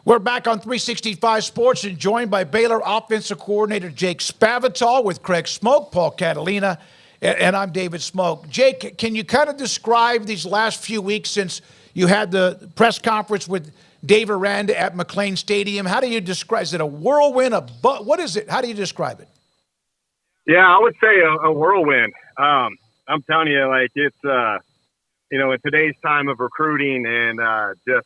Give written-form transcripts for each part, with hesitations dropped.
We're back on 365 Sports and joined by Baylor Offensive Coordinator Jake Spavital with Craig Smoke, Paul Catalina, and I'm David Smoke. Jake, can you kind of describe these last few weeks since you had the press conference with Dave Aranda at McLean Stadium? How do you describe? Is it a whirlwind? What is it? How do you describe it? Yeah, I would say a whirlwind. I'm telling you, like it's in today's time of recruiting and just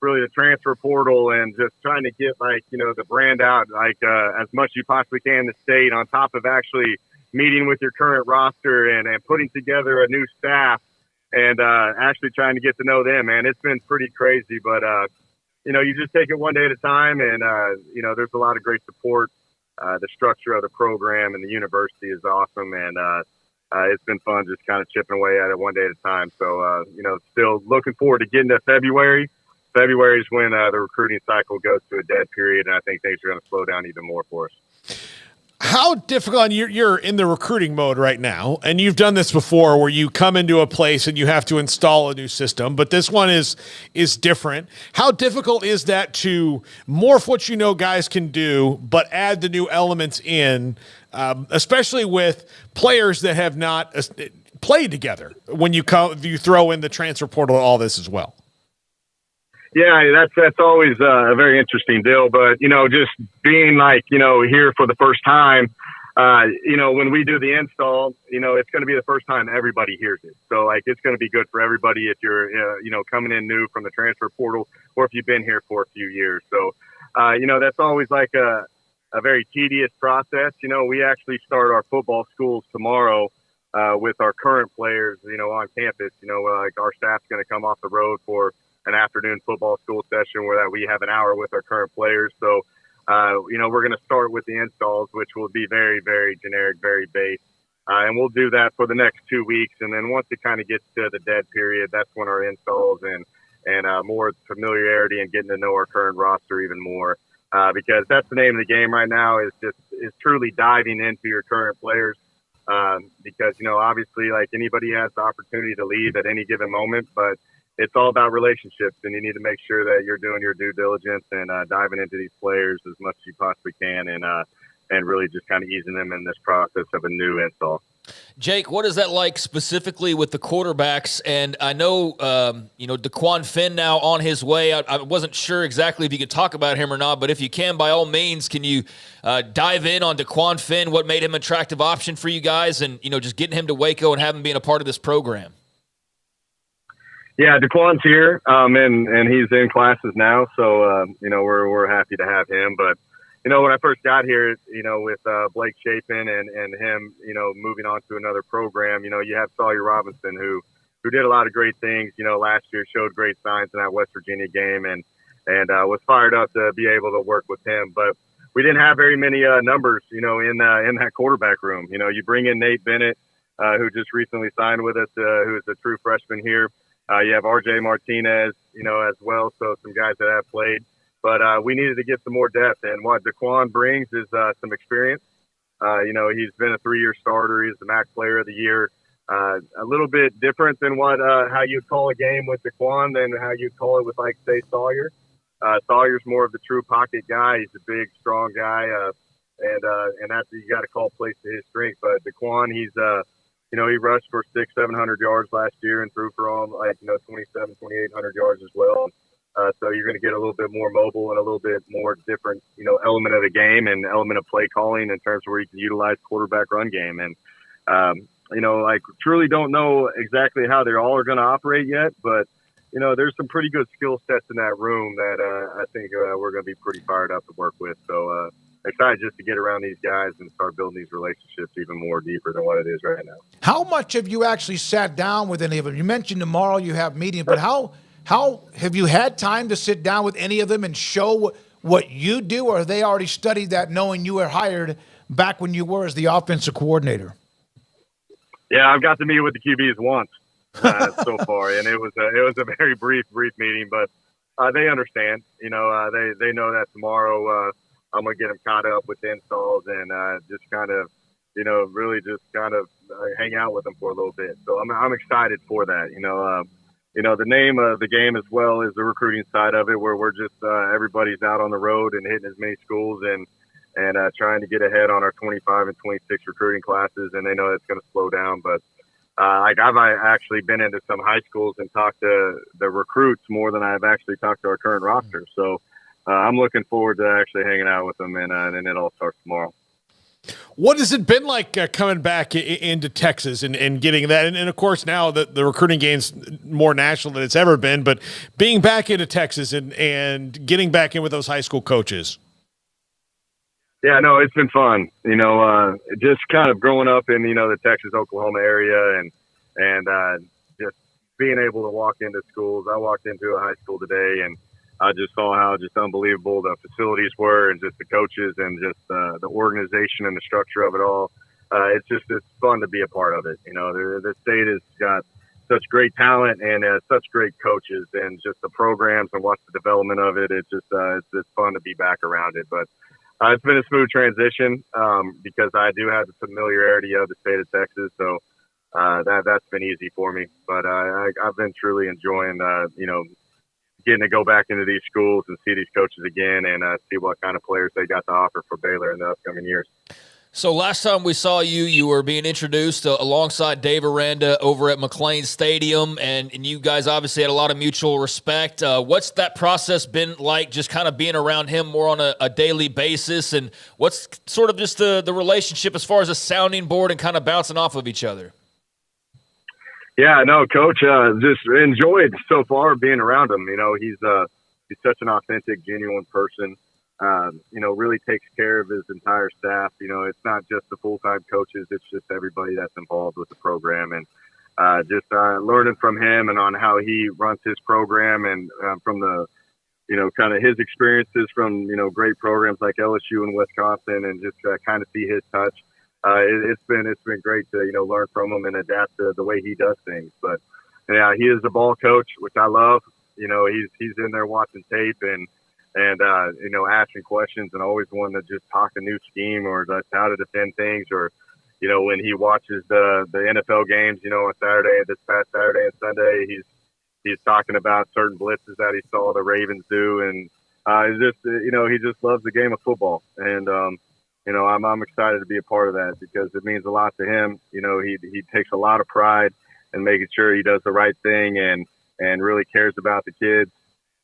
really the transfer portal and just trying to get the brand out as much as you possibly can in the state, on top of actually meeting with your current roster and putting together a new staff and actually trying to get to know them, man. It's been pretty crazy, but you just take it one day at a time, and there's a lot of great support. The structure of the program and the university is awesome, and it's been fun just kind of chipping away at it one day at a time. So still looking forward to getting to February. February is when the recruiting cycle goes to a dead period, and I think things are going to slow down even more for us. How difficult, you're in the recruiting mode right now, and you've done this before where you come into a place and you have to install a new system, but this one is different. How difficult is that to morph what guys can do, but add the new elements in, especially with players that have not played together when you throw in the transfer portal and all this as well? Yeah, that's always a very interesting deal. But, just being here for the first time, when we do the install, it's going to be the first time everybody hears it. So, it's going to be good for everybody if you're, coming in new from the transfer portal or if you've been here for a few years. So, that's always a very tedious process. We actually start our football schools tomorrow with our current players, on campus. Our staff's going to come off the road for an afternoon football school session where we have an hour with our current players. So, we're going to start with the installs, which will be very, very generic, very base. And we'll do that for the next 2 weeks. And then once it kind of gets to the dead period, that's when our installs and more familiarity and getting to know our current roster even more. Because that's the name of the game right now is truly diving into your current players. Because, obviously anybody has the opportunity to leave at any given moment, but it's all about relationships, and you need to make sure that you're doing your due diligence and diving into these players as much as you possibly can and really just kind of easing them in this process of a new install. Jake, what is that like specifically with the quarterbacks? And I know, Dequan Finn now on his way. I wasn't sure exactly if you could talk about him or not, but if you can, by all means, can you dive in on Dequan Finn, what made him an attractive option for you guys, and, just getting him to Waco and having him being a part of this program? Yeah, Dequan's here, and he's in classes now, so we're happy to have him. But when I first got here, with Blake Chapin and him, moving on to another program, you have Sawyer Robinson who did a lot of great things. Last year showed great signs in that West Virginia game, and was fired up to be able to work with him. But we didn't have very many numbers, in that quarterback room. You bring in Nate Bennett, who just recently signed with us, who is a true freshman here. You have R.J. Martinez, as well, so some guys that have played. But we needed to get some more depth, and what Dequan brings is some experience. He's been a 3-year starter. He's the MAC Player of the Year. A little bit different than how you'd call a game with Dequan than how you'd call it with, say, Sawyer. Sawyer's more of the true pocket guy. He's a big, strong guy, and that's you got to call plays to his strength. But Dequan, he's he rushed for 600-700 yards last year and threw for all 2,800 yards as well. So you're going to get a little bit more mobile and a little bit more different, element of the game and element of play calling in terms of where you can utilize quarterback run game. And, truly don't know exactly how they all are going to operate yet, but, there's some pretty good skill sets in that room that I think we're going to be pretty fired up to work with. So, excited just to get around these guys and start building these relationships even more deeper than what it is right now. How much have you actually sat down with any of them? You mentioned tomorrow you have meetings, but how have you had time to sit down with any of them and show what you do, or have they already studied that knowing you were hired back when you were as the offensive coordinator? Yeah, I've got to meet with the QBs once so far, and it was a very brief meeting, but they understand. They know that tomorrow I'm going to get them caught up with the installs and just kind of, really just kind of hang out with them for a little bit. So I'm excited for that. the name of the game as well as the recruiting side of it, where we're just everybody's out on the road and hitting as many schools and trying to get ahead on our 25 and 26 recruiting classes, and they know it's going to slow down. But I've actually been into some high schools and talked to the recruits more than I've actually talked to our current roster. So I'm looking forward to actually hanging out with them, and it all starts tomorrow. What has it been like coming back into Texas and getting that? And of course, now the recruiting game's more national than it's ever been, but being back into Texas and getting back in with those high school coaches. Yeah, no, it's been fun. Just kind of growing up in, the Texas, Oklahoma area and just being able to walk into schools. I walked into a high school today and I just saw how just unbelievable the facilities were and just the coaches and just the organization and the structure of it all. It's fun to be a part of it. The state has got such great talent and such great coaches and just the programs and watch the development of it. It's fun to be back around it. But it's been a smooth transition because I do have the familiarity of the state of Texas. So that's been easy for me. But I've been truly enjoying, getting to go back into these schools and see these coaches again and see what kind of players they got to offer for Baylor in the upcoming years. So last time we saw you, you were being introduced alongside Dave Aranda over at McLean Stadium, and you guys obviously had a lot of mutual respect. What's that process been like, just kind of being around him more on a daily basis, and what's sort of just the relationship as far as a sounding board and kind of bouncing off of each other? Yeah, no, Coach, just enjoyed so far being around him. He's such an authentic, genuine person. Really takes care of his entire staff. It's not just the full-time coaches; it's just everybody that's involved with the program. And just learning from him and on how he runs his program, and from the, kind of his experiences from great programs like LSU and Wisconsin, and just kind of see his touch. It's been great to learn from him and adapt to the way he does things. But yeah, he is the ball coach, which I love. He's in there watching tape and asking questions and always wanting to just talk a new scheme or just how to defend things. Or when he watches the NFL games, on this past Saturday and Sunday, he's talking about certain blitzes that he saw the Ravens do, and he just loves the game of football. And I'm excited to be a part of that because it means a lot to him. He takes a lot of pride in making sure he does the right thing and really cares about the kids.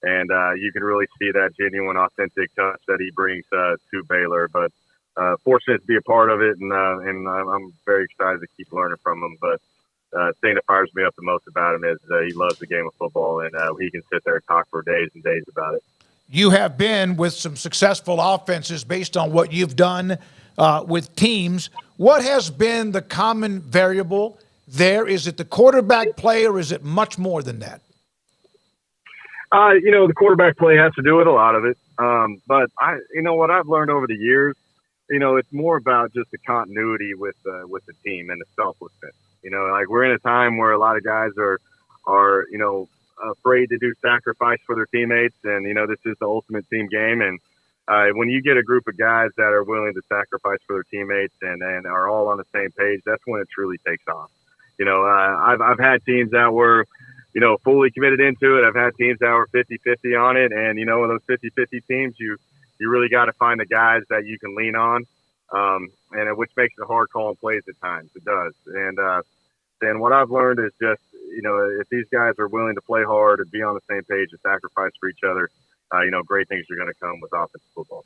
And you can really see that genuine, authentic touch that he brings to Baylor. But fortunate to be a part of it, and I'm very excited to keep learning from him. But the thing that fires me up the most about him is he loves the game of football, and he can sit there and talk for days and days about it. You have been with some successful offenses based on what you've done with teams. What has been the common variable there? Is it the quarterback play, or is it much more than that? The quarterback play has to do with a lot of it. But what I've learned over the years, it's more about just the continuity with the team and the selflessness. Like we're in a time where a lot of guys are afraid to do sacrifice for their teammates. And, this is the ultimate team game. And when you get a group of guys that are willing to sacrifice for their teammates and are all on the same page, that's when it truly takes off. I've had teams that were, fully committed into it. I've had teams that were 50-50 on it. And, in those 50-50 teams, you really got to find the guys that you can lean on, and which makes it hard calling plays at times. It does. And what I've learned is just, if these guys are willing to play hard and be on the same page and sacrifice for each other, great things are going to come with offensive football.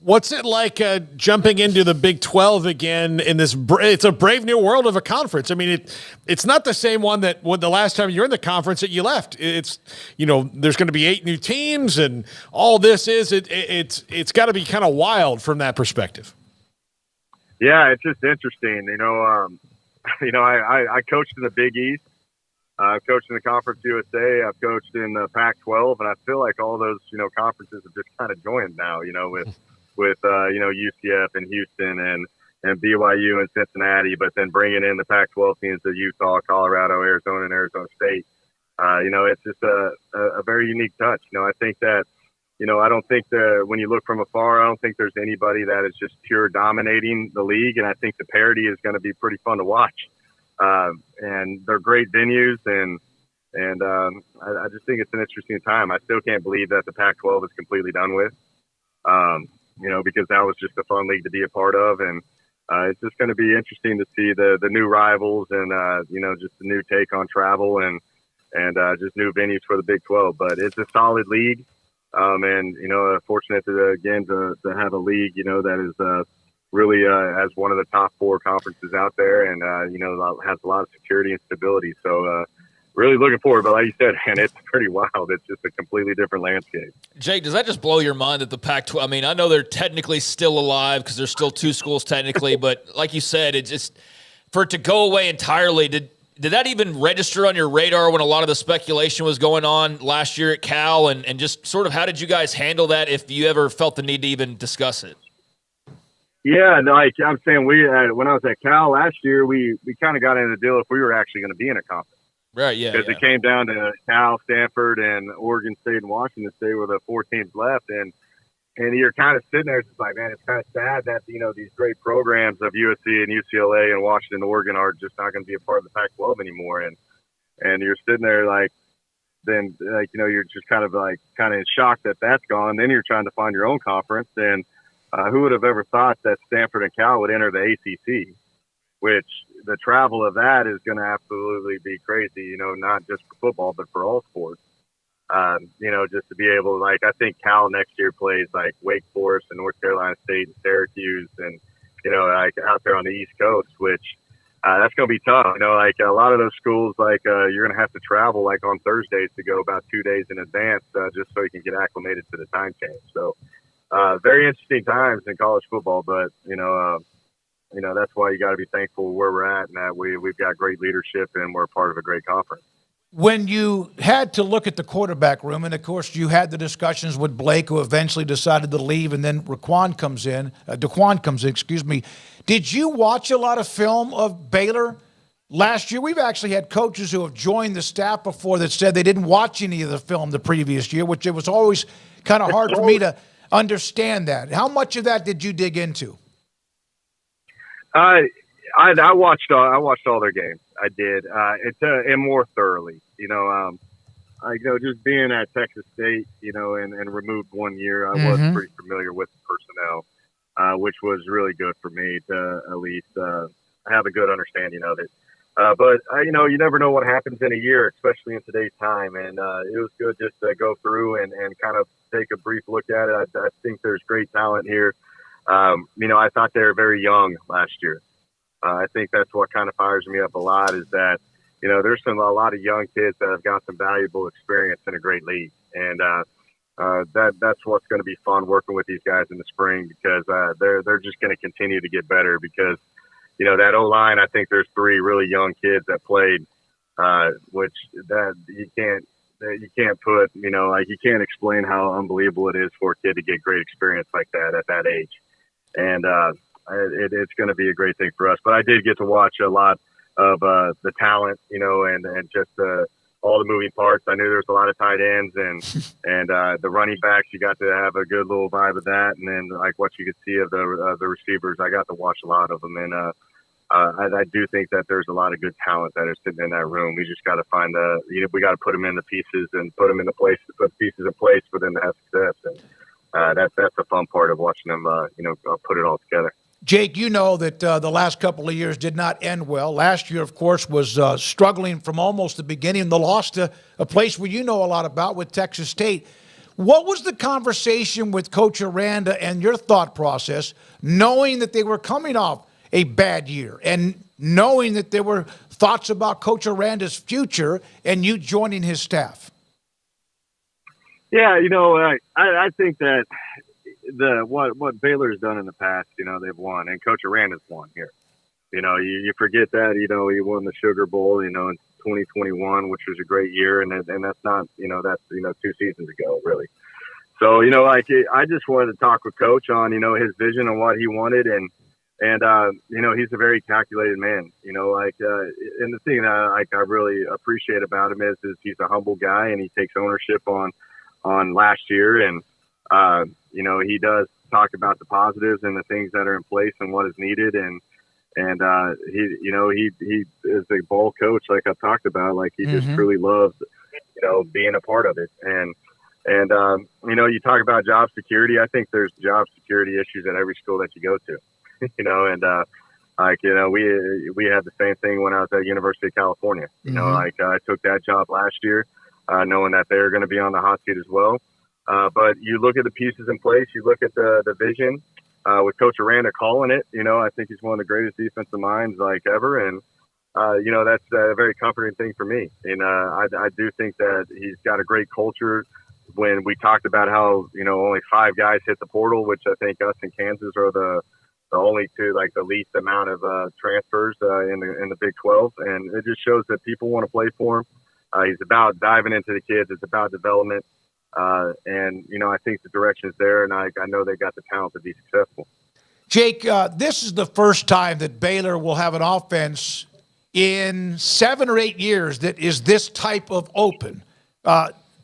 What's it like jumping into the Big 12 again in this? It's a brave new world of a conference. I mean, it's not the same one that when the last time you're in the conference that you left. It's there's going to be 8 new teams, and all this is it's got to be kind of wild from that perspective. Yeah, it's just interesting. I coached in the Big East. I've coached in the Conference USA. I've coached in the Pac-12, and I feel like all those conferences have just kind of joined now. With UCF and Houston and BYU and Cincinnati, but then bringing in the Pac-12 teams of Utah, Colorado, Arizona, and Arizona State. It's just a very unique touch. I think that I don't think when you look from afar, I don't think there's anybody that is just pure dominating the league, and I think the parity is going to be pretty fun to watch. And they're great venues, and I just think it's an interesting time. I still can't believe that the Pac-12 is completely done with, because that was just a fun league to be a part of. And it's just going to be interesting to see the new rivals and, just the new take on travel and just new venues for the Big 12. But it's a solid league. Fortunate to have a league, that is really has one of the top 4 conferences out there and, has a lot of security and stability. So, really looking forward, but like you said, man, it's pretty wild. It's just a completely different landscape. Jake, does that just blow your mind that the Pac-12, I mean, I know they're technically still alive because there's still 2 schools technically, but like you said, it just, for it to go away entirely, did that even register on your radar when a lot of the speculation was going on last year at Cal? And just sort of how did you guys handle that if you ever felt the need to even discuss it? Yeah, like I'm saying, when I was at Cal last year, we kind of got in a deal if we were actually going to be in a conference. Right, yeah. Because it came down to Cal, Stanford, and Oregon State and Washington State were the 4 teams left. And you're kind of sitting there, it's like, man, it's kind of sad that, these great programs of USC and UCLA and Washington, Oregon are just not going to be a part of the Pac-12 anymore. And you're sitting there you're just kind of in shock that that's gone. Then you're trying to find your own conference. And who would have ever thought that Stanford and Cal would enter the ACC, which the travel of that is going to absolutely be crazy, not just for football, but for all sports. Just to be able I think Cal next year plays Wake Forest and North Carolina State and Syracuse and, out there on the East Coast, which that's going to be tough. A lot of those schools, you're going to have to travel on Thursdays to go about 2 days in advance just so you can get acclimated to the time change. So very interesting times in college football, but, that's why you got to be thankful where we're at and that we've got great leadership and we're part of a great conference. When you had to look at the quarterback room, and of course you had the discussions with Blake, who eventually decided to leave, and then Dequan comes in, Did you watch a lot of film of Baylor last year? We've actually had coaches who have joined the staff before that said they didn't watch any of the film the previous year, which it was always kind of hard for me to understand that. How much of that did you dig into? I watched all their games. I did. And more thoroughly, just being at Texas State, and removed 1 year, I was pretty familiar with the personnel, which was really good for me to at least have a good understanding of it. But you never know what happens in a year, especially in today's time. And it was good just to go through and kind of take a brief look at it. I think there's great talent here. I thought they were very young last year. I think that's what kind of fires me up a lot is that, there's a lot of young kids that have got some valuable experience in a great league. And that's what's going to be fun working with these guys in the spring because they're just going to continue to get better because, that O-line, I think there's 3 really young kids that played, which that you can't put, you can't explain how unbelievable it is for a kid to get great experience like that at that age. And it's going to be a great thing for us. But I did get to watch a lot of the talent, and just all the moving parts. I knew there was a lot of tight ends and the running backs. You got to have a good little vibe of that. And then what you could see of the receivers, I got to watch a lot of them. And I do think that there's a lot of good talent that is sitting in that room. We just got to find we got to put them in the pieces and put them in the place, put pieces in place for them to have success. And that's a fun part of watching them, put it all together. Jake, you know that the last couple of years did not end well. Last year, of course, was struggling from almost the beginning. The loss to a place where you know a lot about with Texas State. What was the conversation with Coach Aranda and your thought process, knowing that they were coming off a bad year and knowing that there were thoughts about Coach Aranda's future and you joining his staff? Yeah, I think that what Baylor's done in the past, they've won, and Coach Aranda's won here. You forget that, he won the Sugar Bowl, in 2021, which was a great year, and that's not, that's 2 seasons ago, really. So, I just wanted to talk with Coach on, his vision and what he wanted, and he's a very calculated man, and the thing that I really appreciate about him is he's a humble guy, and he takes ownership on last year, and he does talk about the positives and the things that are in place and what is needed, and And he is a ball coach, like I talked about. Like he just truly loves, being a part of it. And you talk about job security. I think there's job security issues at every school that you go to. We had the same thing when I was at University of California. I took that job last year, knowing that they're going to be on the hot seat as well. But you look at the pieces in place, you look at the vision, with Coach Aranda calling it, I think he's one of the greatest defensive minds ever. And, that's a very comforting thing for me. And I do think that he's got a great culture. When we talked about how, only 5 guys hit the portal, which I think us and Kansas are the only two, the least amount of transfers in the Big 12. And it just shows that people want to play for him. He's about diving into the kids. It's about development. I think the direction is there, and I know they got the talent to be successful. Jake, this is the first time that Baylor will have an offense in 7 or 8 years that is this type of open.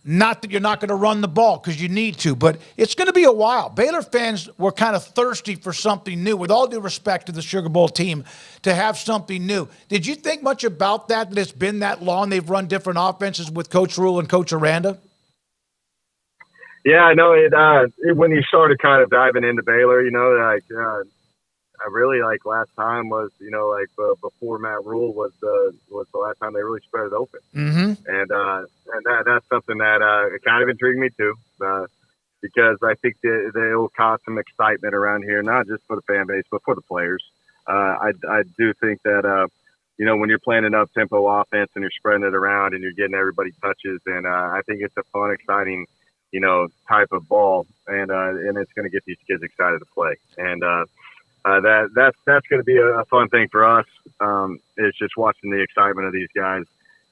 Not that you're not going to run the ball because you need to, but it's going to be a while. Baylor fans were kind of thirsty for something new, with all due respect to the Sugar Bowl team, to have something new. Did you think much about that it's been that long they've run different offenses with Coach Rule and Coach Aranda? Yeah, I know it. When you started kind of diving into Baylor, I really last time was before Matt Rule was the last time they really spread it open, and that's something that kind of intrigued me too, because I think that it will cause some excitement around here, not just for the fan base but for the players. I do think that when you're playing an up-tempo offense and you're spreading it around and you're getting everybody touches, and I think it's a fun, exciting type of ball, and it's going to get these kids excited to play. And that's going to be a fun thing for us. It's just watching the excitement of these guys,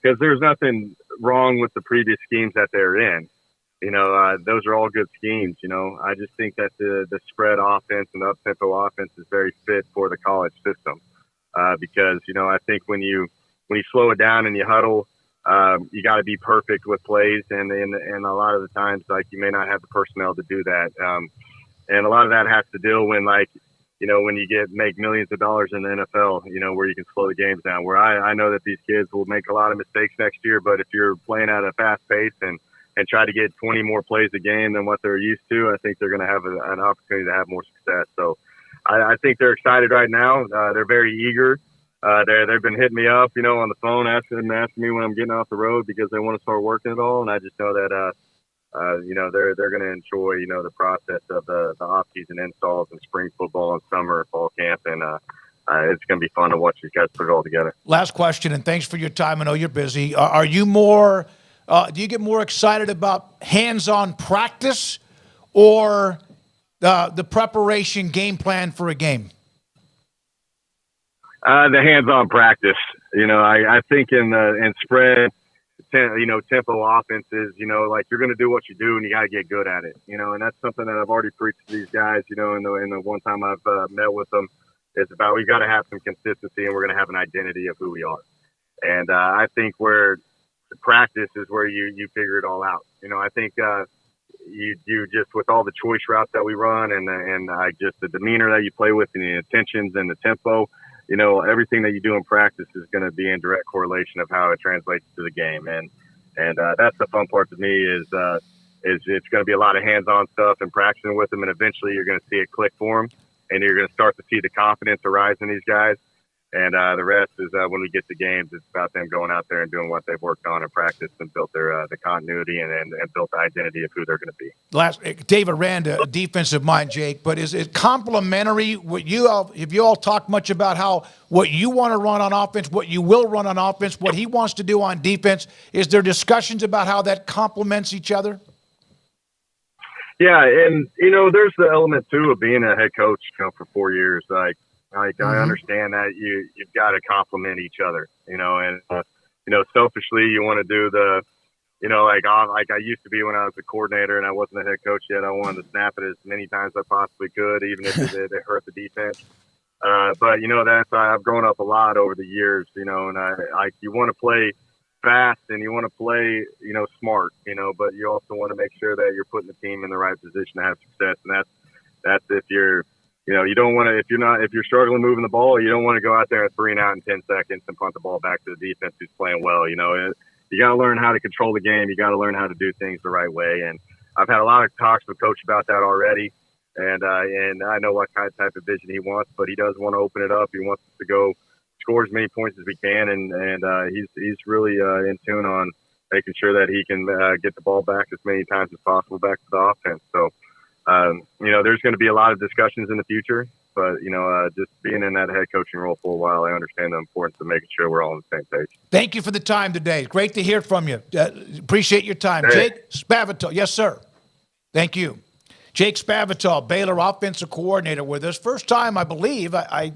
because there's nothing wrong with the previous schemes that they're in. Those are all good schemes. I just think that the spread offense and the up-tempo offense is very fit for the college system, because, I think when you slow it down and you huddle, you got to be perfect with plays, and a lot of the times, you may not have the personnel to do that. And a lot of that has to deal when when you make millions of dollars in the NFL, where you can slow the games down. Where I know that these kids will make a lot of mistakes next year, but if you're playing at a fast pace and try to get 20 more plays a game than what they're used to, I think they're going to have an opportunity to have more success. So I think they're excited right now. They're very eager. They've been hitting me up, on the phone, asking me when I'm getting off the road, because they want to start working it all. And I just know that, they're going to enjoy, the process of the off-season installs and spring football and summer and fall camp. And it's going to be fun to watch these guys put it all together. Last question, and thanks for your time. I know you're busy. Are you more do you get more excited about hands-on practice or the preparation game plan for a game? The hands-on practice. I think in spread, tempo offenses, you're going to do what you do and you got to get good at it, and that's something that I've already preached to these guys, in the one time I've met with them. It's about, we've got to have some consistency, and we're going to have an identity of who we are. And I think where the practice is where you figure it all out. I think you just, with all the choice routes that we run and just the demeanor that you play with and the intentions and the tempo, everything that you do in practice is going to be in direct correlation of how it translates to the game. And that's the fun part to me is it's going to be a lot of hands-on stuff and practicing with them. And eventually you're going to see it click for them, and you're going to start to see the confidence arise in these guys. And the rest is when we get to games, it's about them going out there and doing what they've worked on in practice and built their the continuity and built the identity of who they're going to be. David Aranda, defensive mind, Jake, but is it complementary? Have you all talked much about what you want to run on offense, what you will run on offense, what he wants to do on defense? Is there discussions about how that complements each other? Yeah, and there's the element too of being a head coach for 4 years. I understand that you've got to complement each other, and selfishly you want to do the, like I used to be when I was a coordinator and I wasn't a head coach yet. I wanted to snap it as many times as I possibly could, even if it hurt the defense. But I've grown up a lot over the years, and you want to play fast and you want to play, smart, but you also want to make sure that you're putting the team in the right position to have success. And that's if you're You don't want to, if you're struggling moving the ball, you don't want to go out there and 3 and out in 10 seconds and punt the ball back to the defense who's playing well. You got to learn how to control the game. You got to learn how to do things the right way. And I've had a lot of talks with Coach about that already. And I know what type of vision he wants, but he does want to open it up. He wants us to go score as many points as we can. And he's really in tune on making sure that he can get the ball back as many times as possible back to the offense. So, there's going to be a lot of discussions in the future, but, just being in that head coaching role for a while, I understand the importance of making sure we're all on the same page. Thank you for the time today. Great to hear from you. Appreciate your time. Hey. Jake Spavital. Yes, sir. Thank you. Jake Spavital, Baylor Offensive Coordinator with us. First time, I believe, I